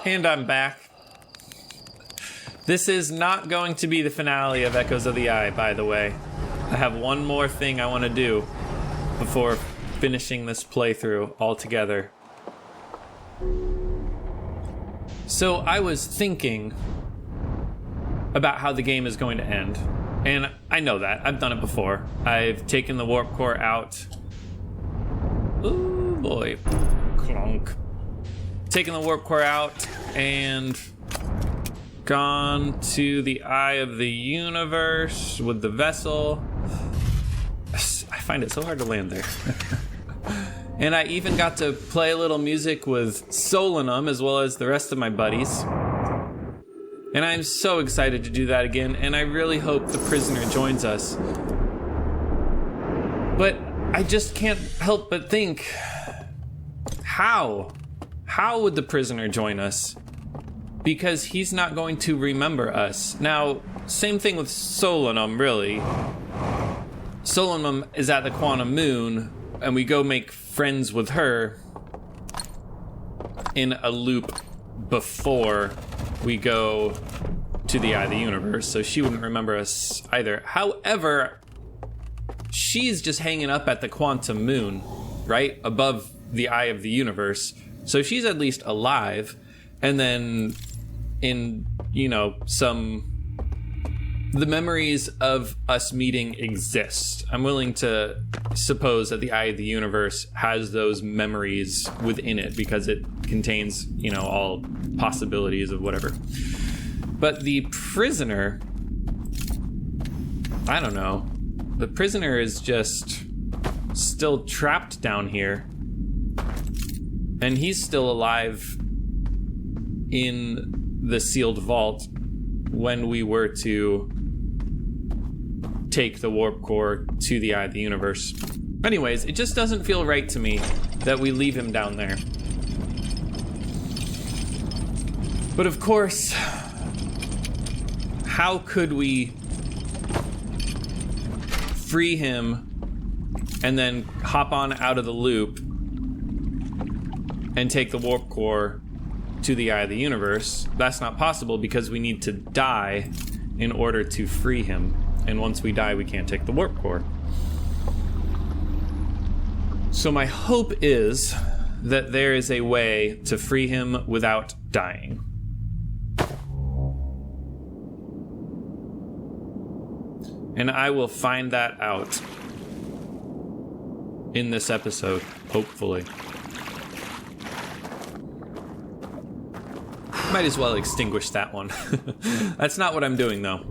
And I'm back. This is not going to be the finale of Echoes of the Eye, by the way. I have one more thing I want to do before finishing this playthrough altogether. So I was thinking about how the game is going to end. And I know that. I've done it before. I've taken the warp core out. Ooh, boy. Clunk. Taken the warp core out and gone to the Eye of the Universe with the vessel. I find it so hard to land there. And I even got to play a little music with Solanum as well as the rest of my buddies. And I'm so excited to do that again, and I really hope the prisoner joins us. But I just can't help but think, how? How would the prisoner join us? Because he's not going to remember us. Now, same thing with Solanum, really. Solanum is at the Quantum Moon, and we go make friends with her in a loop before we go to the Eye of the Universe, so she wouldn't remember us either. However, she's just hanging up at the Quantum Moon, right? Above the Eye of the Universe. So she's at least alive, and then in, the memories of us meeting exist. I'm willing to suppose that the Eye of the Universe has those memories within it because it contains, all possibilities of whatever. But the prisoner, I don't know. The prisoner is just still trapped down here. And he's still alive in the sealed vault when we were to take the warp core to the Eye of the Universe. Anyways, it just doesn't feel right to me that we leave him down there. But of course, how could we free him and then hop on out of the loop and take the warp core to the Eye of the Universe? That's not possible because we need to die in order to free him. And once we die, we can't take the warp core. So my hope is that there is a way to free him without dying. And I will find that out in this episode, hopefully. Might as well extinguish that one. That's not what I'm doing, though.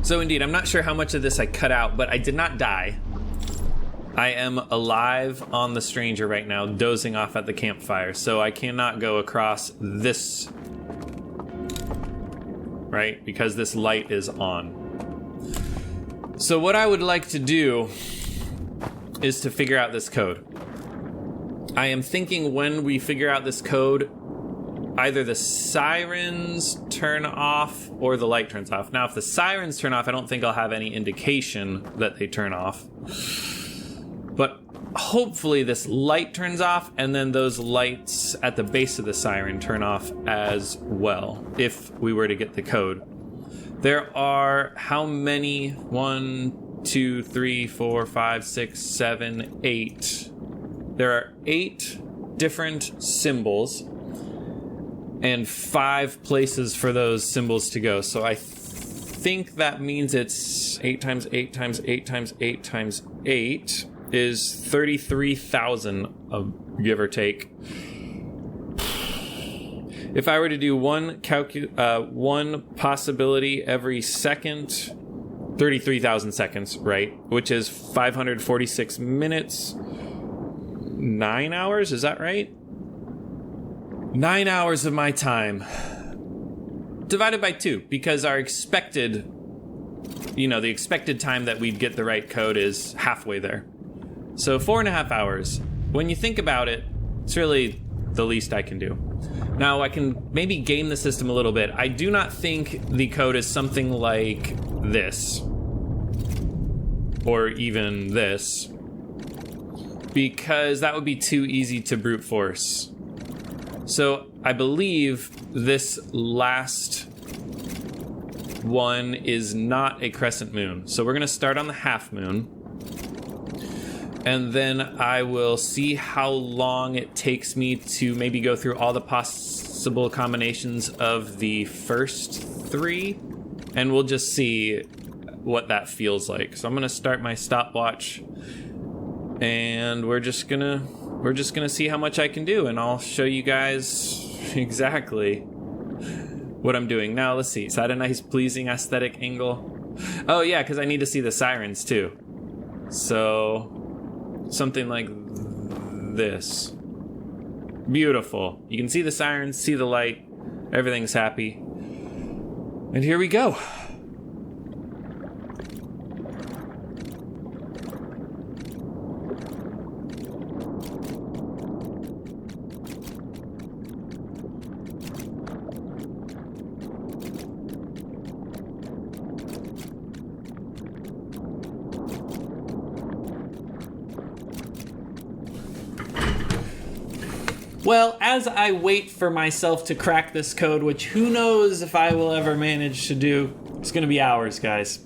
So indeed, I'm not sure how much of this I cut out, but I did not die. I am alive on the Stranger right now, dozing off at the campfire, so I cannot go across this, right? Because this light is on. So what I would like to do is to figure out this code. I am thinking when we figure out this code, either the sirens turn off or the light turns off. Now, if the sirens turn off, I don't think I'll have any indication that they turn off. But hopefully this light turns off, and then those lights at the base of the siren turn off as well, if we were to get the code. There are how many? 1, 2, 3, 4, 5, 6, 7, 8. There are 8 different symbols and 5 places for those symbols to go. So I think that means it's 8 times 8 times 8 times 8 times 8 is 33,000, give or take. If I were to do one possibility every second, 33,000 seconds, right? Which is 546 minutes, 9 hours, is that right? 9 hours of my time divided by 2, because our expected, the expected time that we'd get the right code is halfway there. So 4.5 hours. When you think about it, it's really the least I can do. Now, I can maybe game the system a little bit. I do not think the code is something like this, or even this, because that would be too easy to brute force. So I believe this last one is not a crescent moon. So we're going to start on the half moon. And then I will see how long it takes me to maybe go through all the possible combinations of the first 3. And we'll just see what that feels like. So I'm going to start my stopwatch. And we're just gonna see how much I can do, and I'll show you guys exactly what I'm doing. Now, let's see. Is that a nice, pleasing aesthetic angle? Oh, yeah, because I need to see the sirens, too. So, something like this. Beautiful. You can see the sirens, see the light. Everything's happy. And here we go. Well, as I wait for myself to crack this code, which who knows if I will ever manage to do, it's gonna be hours, guys.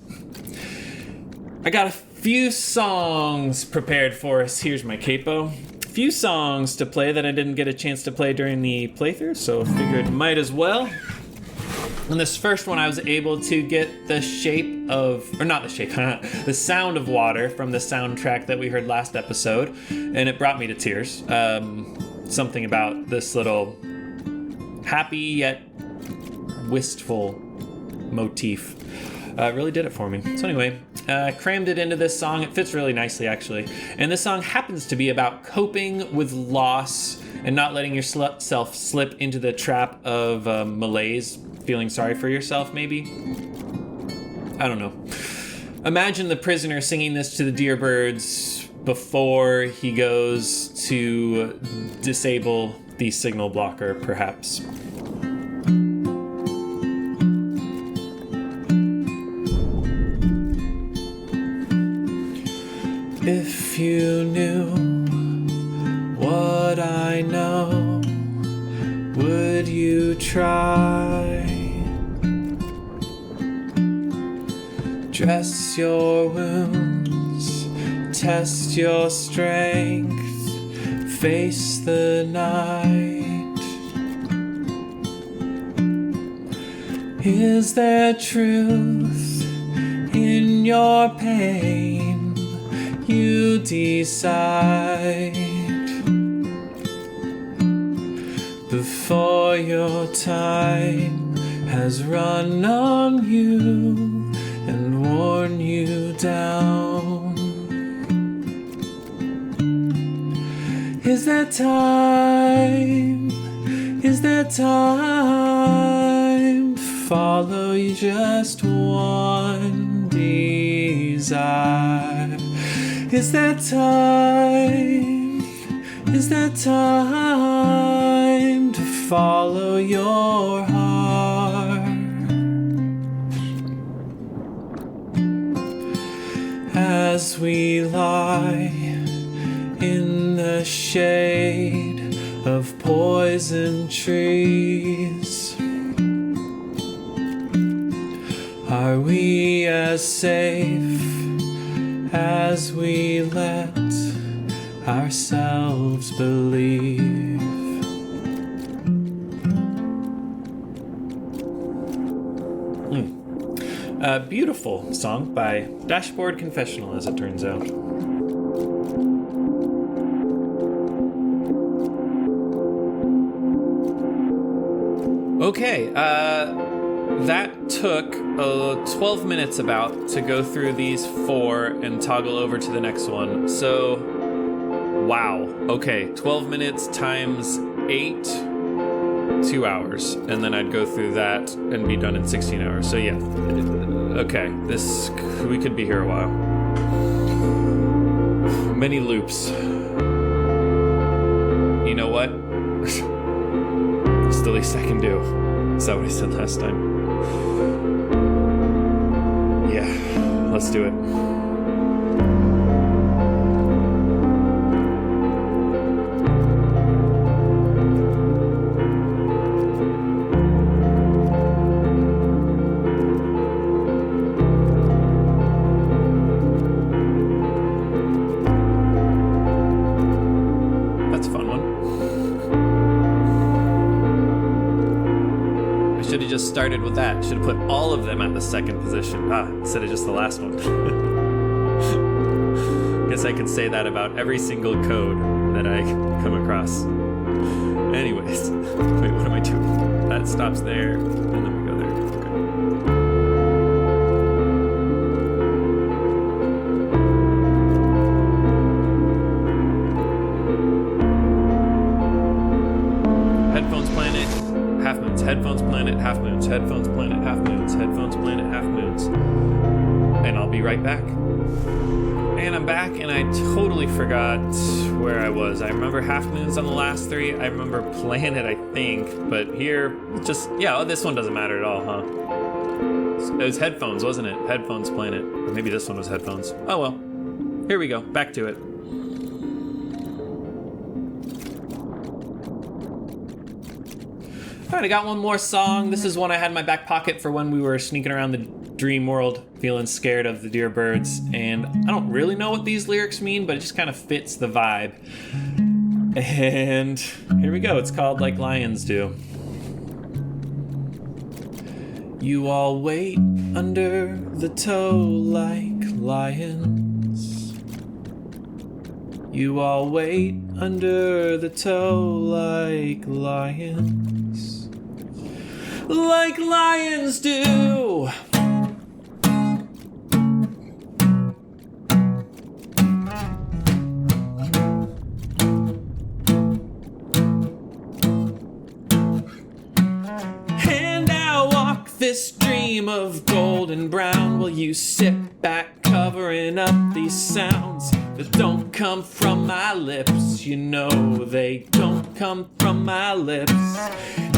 I got a few songs prepared for us. Here's my capo. A few songs to play that I didn't get a chance to play during the playthrough, so I figured might as well. And this first one, I was able to get the shape of, or not the shape, the sound of water from the soundtrack that we heard last episode, and it brought me to tears. Something about this little happy yet wistful motif really did it for me. So anyway, crammed it into this song. It fits really nicely, actually. And this song happens to be about coping with loss and not letting yourself slip into the trap of malaise, feeling sorry for yourself, maybe. I don't know. Imagine the prisoner singing this to the dear birds before he goes to disable the signal blocker, perhaps. If you knew what I know, would you try? Dress your wounds, test your strength, face the night. Is there truth in your pain? You decide before your time has run on you and worn you down. Is there time? Is there time to follow you just one desire? Is there time? Is there time to follow your heart? As we lie in the shade of poison trees, are we as safe as we let ourselves believe? A beautiful song by Dashboard Confessional, as it turns out. Okay, that took 12 minutes about to go through these 4 and toggle over to the next one. So, wow. Okay, 12 minutes times 8, 2 hours. And then I'd go through that and be done in 16 hours. So yeah, okay, we could be here a while. Many loops. You know what? It's the least I can do. Is that what I said last time? Yeah, let's do it. a fun one. I should have just started with that. Should have put all of them at the second position. Instead of just the last one. Guess I could say that about every single code that I come across. Anyways, wait, what am I doing? That stops there, and then we go there. Headphones planet, half moons. Headphones planet, half moons. Headphones planet, half moons. Headphones planet, half moons. And I'll be right back. And I'm back, and I totally forgot where I was. I remember half moons on the last three. I remember planet, I think. But here, this one doesn't matter at all, huh? It was headphones, wasn't it? Headphones planet. Or maybe this one was headphones. Oh well. Here we go. Back to it. Alright, I got one more song. This is one I had in my back pocket for when we were sneaking around the dream world, feeling scared of the deer birds. And I don't really know what these lyrics mean, but it just kind of fits the vibe. And here we go. It's called Like Lions Do. You all wait under the toe like lions. You all wait under the toe like lions. Like lions do. And I walk this dream of golden brown while you sit back covering up these sounds that don't come from my lips. You know they don't come from my lips.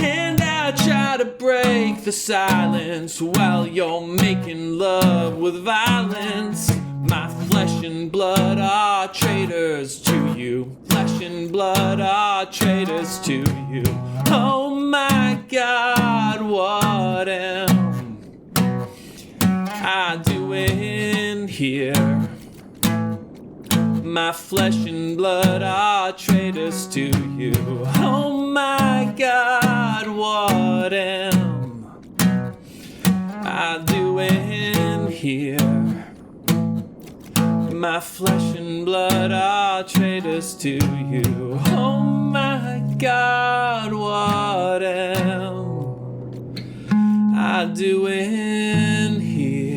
And I try to break the silence while you're making love with violence. My flesh and blood are traitors to you. Flesh and blood are traitors to you. Oh my God, what am I doing here? My flesh and blood are traitors to you. Oh my God, what am I doing here? My flesh and blood are traitors to you. Oh my God, what am I doing here?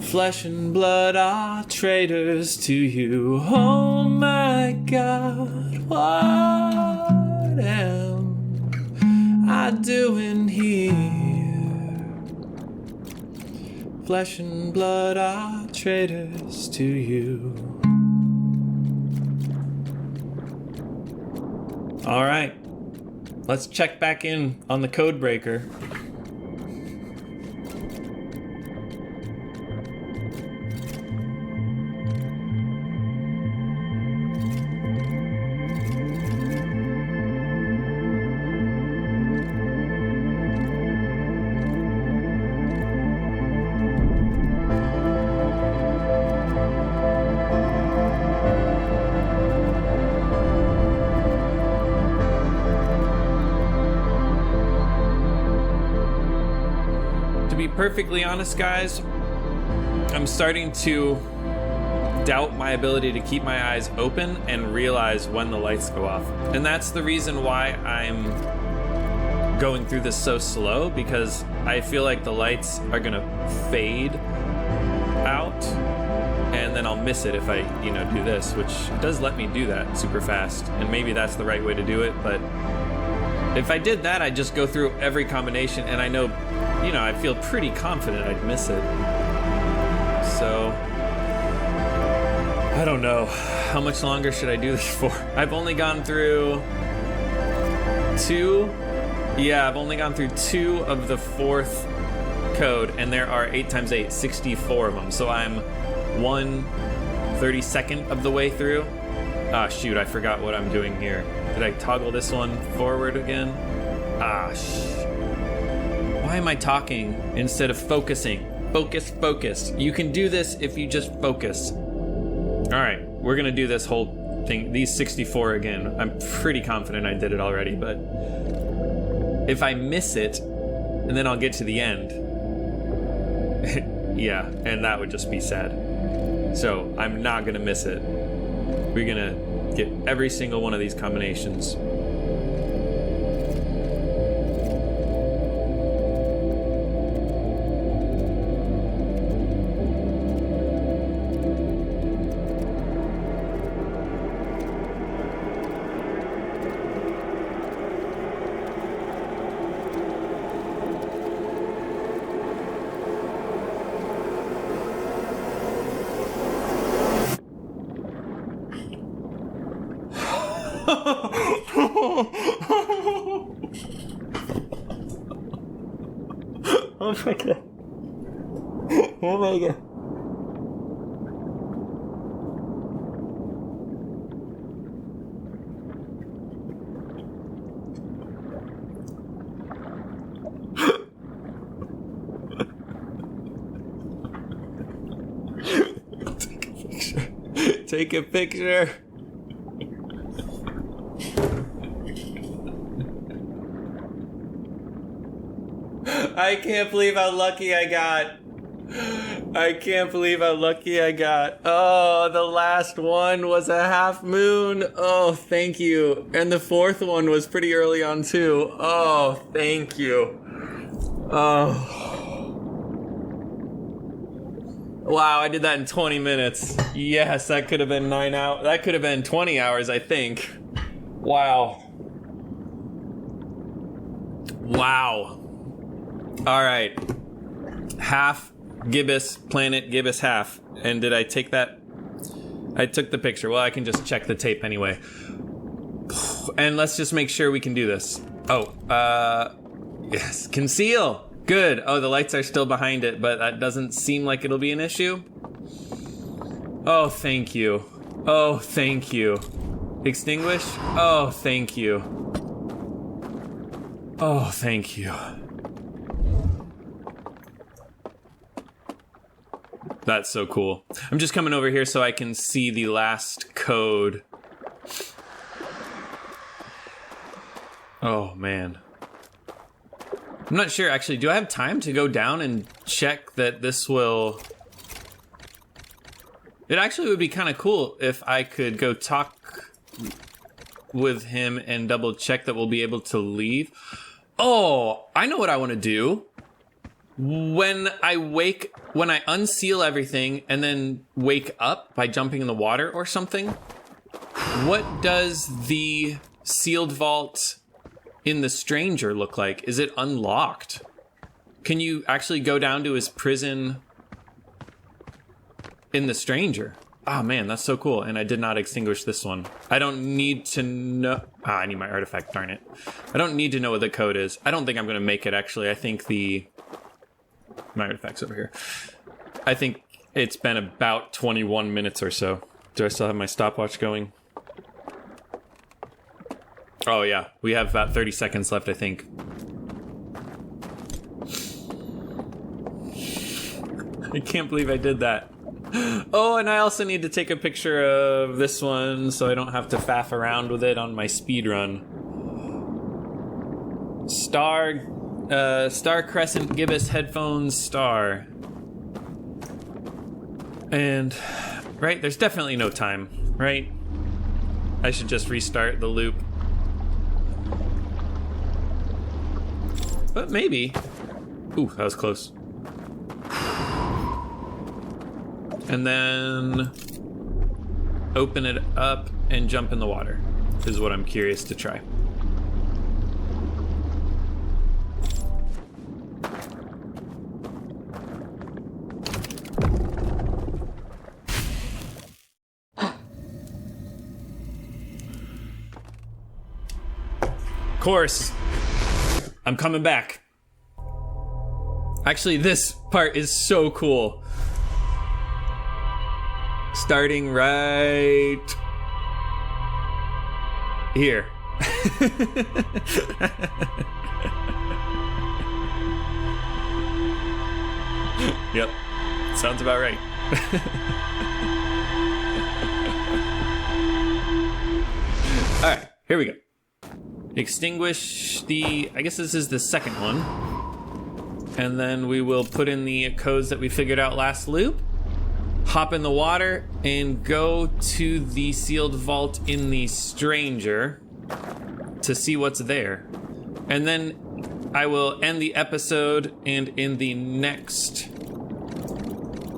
Flesh and blood are traitors to you. Oh my God, what am I doing here? Flesh and blood are traitors to you. All right, let's check back in on the code breaker. To be perfectly honest, guys, I'm starting to doubt my ability to keep my eyes open and realize when the lights go off. And that's the reason why I'm going through this so slow, because I feel like the lights are gonna fade out and then I'll miss it if I, do this, which does let me do that super fast. And maybe that's the right way to do it, but if I did that, I'd just go through every combination, and I know, I feel pretty confident I'd miss it. So, I don't know. How much longer should I do this for? I've only gone through two. Yeah, I've only gone through two of the fourth code, and there are 8 times 8, 64 of them. So I'm 1/32 of the way through. Ah, shoot, I forgot what I'm doing here. Did I toggle this one forward again? Why am I talking instead of focusing? Focus. You can do this if you just focus. All right, we're gonna do this whole think these 64 again, I'm pretty confident I did it already, but if I miss it, and then I'll get to the end, yeah, and that would just be sad. So I'm not gonna miss it. We're gonna get every single one of these combinations. Oh my god. Oh my god. Take a picture. I can't believe how lucky I got. I can't believe how lucky I got. Oh, the last one was a half moon. Oh, thank you. And the fourth one was pretty early on too. Oh, thank you. Oh. Wow, I did that in 20 minutes. Yes, that could have been 9 hours. That could have been 20 hours, I think. Wow. Wow. All right. Half gibbous planet, gibbous half. And did I take that? I took the picture. Well, I can just check the tape anyway. And let's just make sure we can do this. Oh, yes. Conceal. Good. Oh, the lights are still behind it, but that doesn't seem like it'll be an issue. Oh, thank you. Oh, thank you. Extinguish? Oh, thank you. Oh, thank you. That's so cool. I'm just coming over here so I can see the last code. Oh, man. I'm not sure, actually. Do I have time to go down and check that this will... It actually would be kind of cool if I could go talk with him and double check that we'll be able to leave. Oh, I know what I want to do. When I unseal everything and then wake up by jumping in the water or something, what does the sealed vault in the Stranger look like? Is it unlocked? Can you actually go down to his prison in the Stranger? Oh man, that's so cool. And I did not extinguish this one. I don't need to know. I need my artifact, darn it. I don't need to know what the code is. I don't think I'm going to make it, actually. I think my artifact's over here. I think it's been about 21 minutes or so. Do I still have my stopwatch going? Oh yeah, we have about 30 seconds left, I think. I can't believe I did that. Oh, and I also need to take a picture of this one so I don't have to faff around with it on my speed run. Star Crescent Gibbous Headphones Star. And, right, there's definitely no time, right? I should just restart the loop. But maybe. Ooh, that was close. And then open it up and jump in the water is what I'm curious to try. Of course, I'm coming back. Actually, this part is so cool. Starting right here. Yep, sounds about right. All right, here we go. Extinguish the, I guess this is the second one. And then we will put in the codes that we figured out last loop. Hop in the water and go to the sealed vault in the Stranger to see what's there. And then I will end the episode, and in the next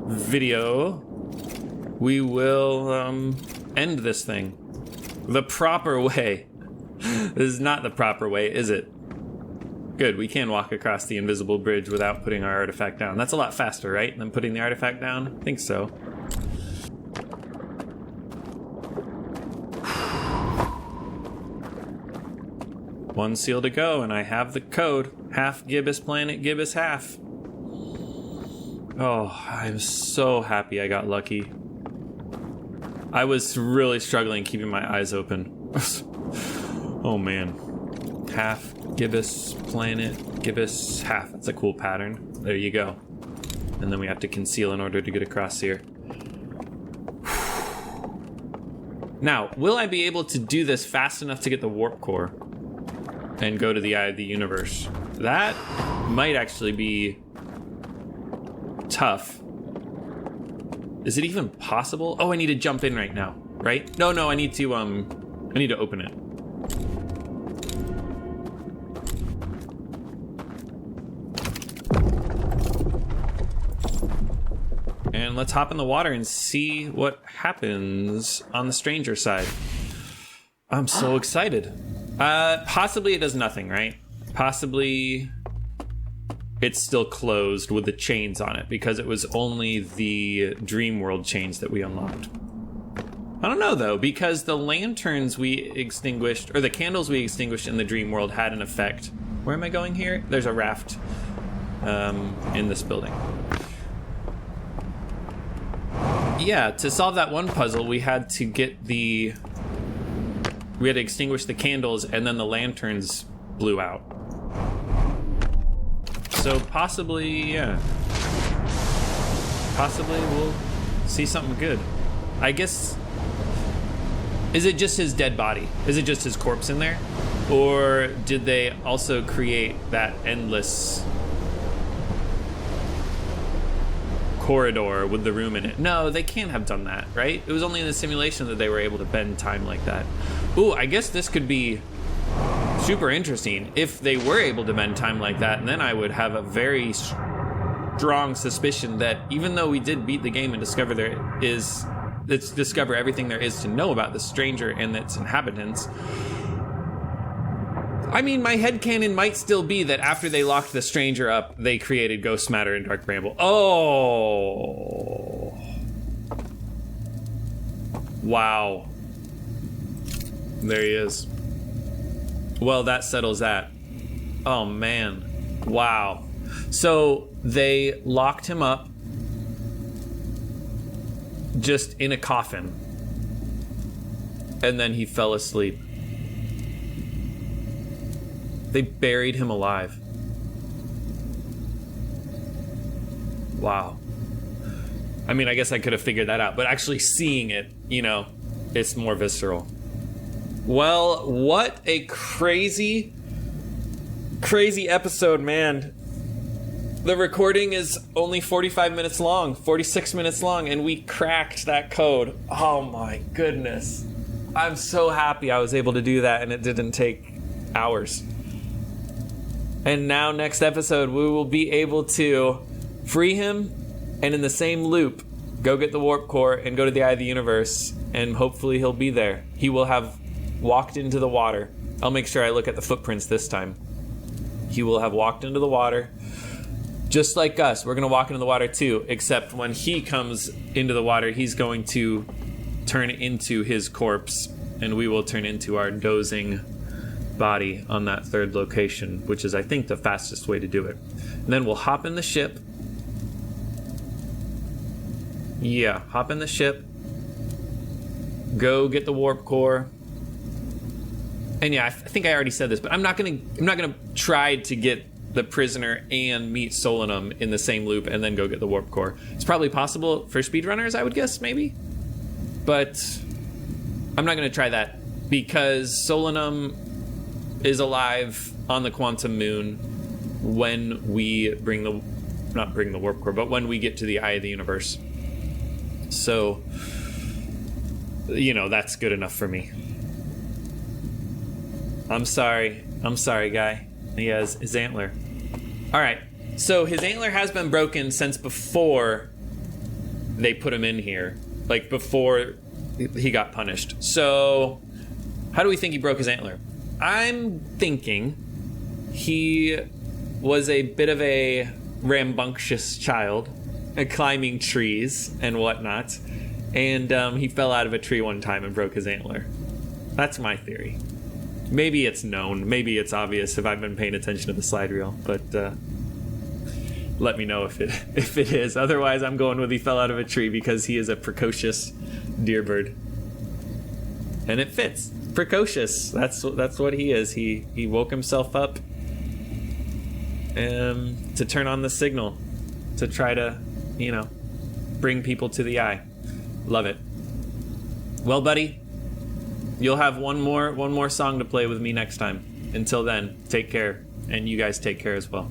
video, we will end this thing the proper way. This is not the proper way, is it? Good, we can walk across the invisible bridge without putting our artifact down. That's a lot faster, right, than putting the artifact down? I think so. One seal to go, and I have the code. Half gibbous planet, gibbous half. Oh, I'm so happy I got lucky. I was really struggling keeping my eyes open. Oh man. Half gibbous planet, gibbous half. That's a cool pattern. There you go. And then we have to conceal in order to get across here. Now, will I be able to do this fast enough to get the warp core and go to the Eye of the Universe? That might actually be tough. Is it even possible? Oh, I need to jump in right now, right? No, I need to open it. And let's hop in the water and see what happens on the Stranger side. I'm so excited. Possibly it does nothing, right? Possibly it's still closed with the chains on it because it was only the Dream World chains that we unlocked. I don't know though, because the lanterns we extinguished, or the candles we extinguished in the Dream World had an effect. Where am I going here? There's a raft in this building. Yeah, to solve that one puzzle, we had to extinguish the candles, and then the lanterns blew out. So possibly, yeah. Possibly we'll see something good. I guess, is it just his dead body? Is it just his corpse in there? Or did they also create that endless corridor with the room in it? No, they can't have done that, right? It was only in the simulation that they were able to bend time like that. Ooh, I guess this could be super interesting if they were able to bend time like that, and then I would have a very strong suspicion that even though we did beat the game and discover everything there is to know about the Stranger and its inhabitants, I mean, my headcanon might still be that after they locked the Stranger up, they created Ghost Matter and Dark Bramble. Oh. Wow. There he is. Well, that settles that. Oh, man. Wow. So they locked him up just in a coffin. And then he fell asleep. They buried him alive. Wow. I mean, I guess I could have figured that out, but actually seeing it, it's more visceral. Well, what a crazy episode, man. The recording is only 45 minutes long, 46 minutes long, and we cracked that code. Oh my goodness. I'm so happy I was able to do that and it didn't take hours. And now next episode, we will be able to free him and in the same loop, go get the warp core and go to the Eye of the Universe, and hopefully he'll be there. He will have walked into the water. I'll make sure I look at the footprints this time. He will have walked into the water. Just like us, we're going to walk into the water too, except when he comes into the water, he's going to turn into his corpse, and we will turn into our dozing body on that third location, which is, I think, the fastest way to do it. And then we'll hop in the ship. Yeah, hop in the ship. Go get the warp core. And yeah, I think I already said this, but I'm not gonna try to get the prisoner and meet Solanum in the same loop and then go get the warp core. It's probably possible for speedrunners, I would guess, maybe. But I'm not gonna try that because Solanum is alive on the quantum moon when we not bring the warp core, but when we get to the eye of the universe. So, you know, that's good enough for me. I'm sorry, guy. He has his antler. All right, so his antler has been broken since before they put him in here, like before he got punished. So how do we think he broke his antler? I'm thinking he was a bit of a rambunctious child, climbing trees and whatnot, and he fell out of a tree one time and broke his antler. That's my theory. Maybe it's known, maybe it's obvious if I've been paying attention to the slide reel, but let me know if it is. Otherwise, I'm going with he fell out of a tree because he is a precocious deer bird, and it fits. Precocious. That's what he is. He woke himself up to turn on the signal, to try to, you know, bring people to the eye. Love it. Well, buddy, you'll have one more song to play with me next time. Until then, take care, and you guys take care as well.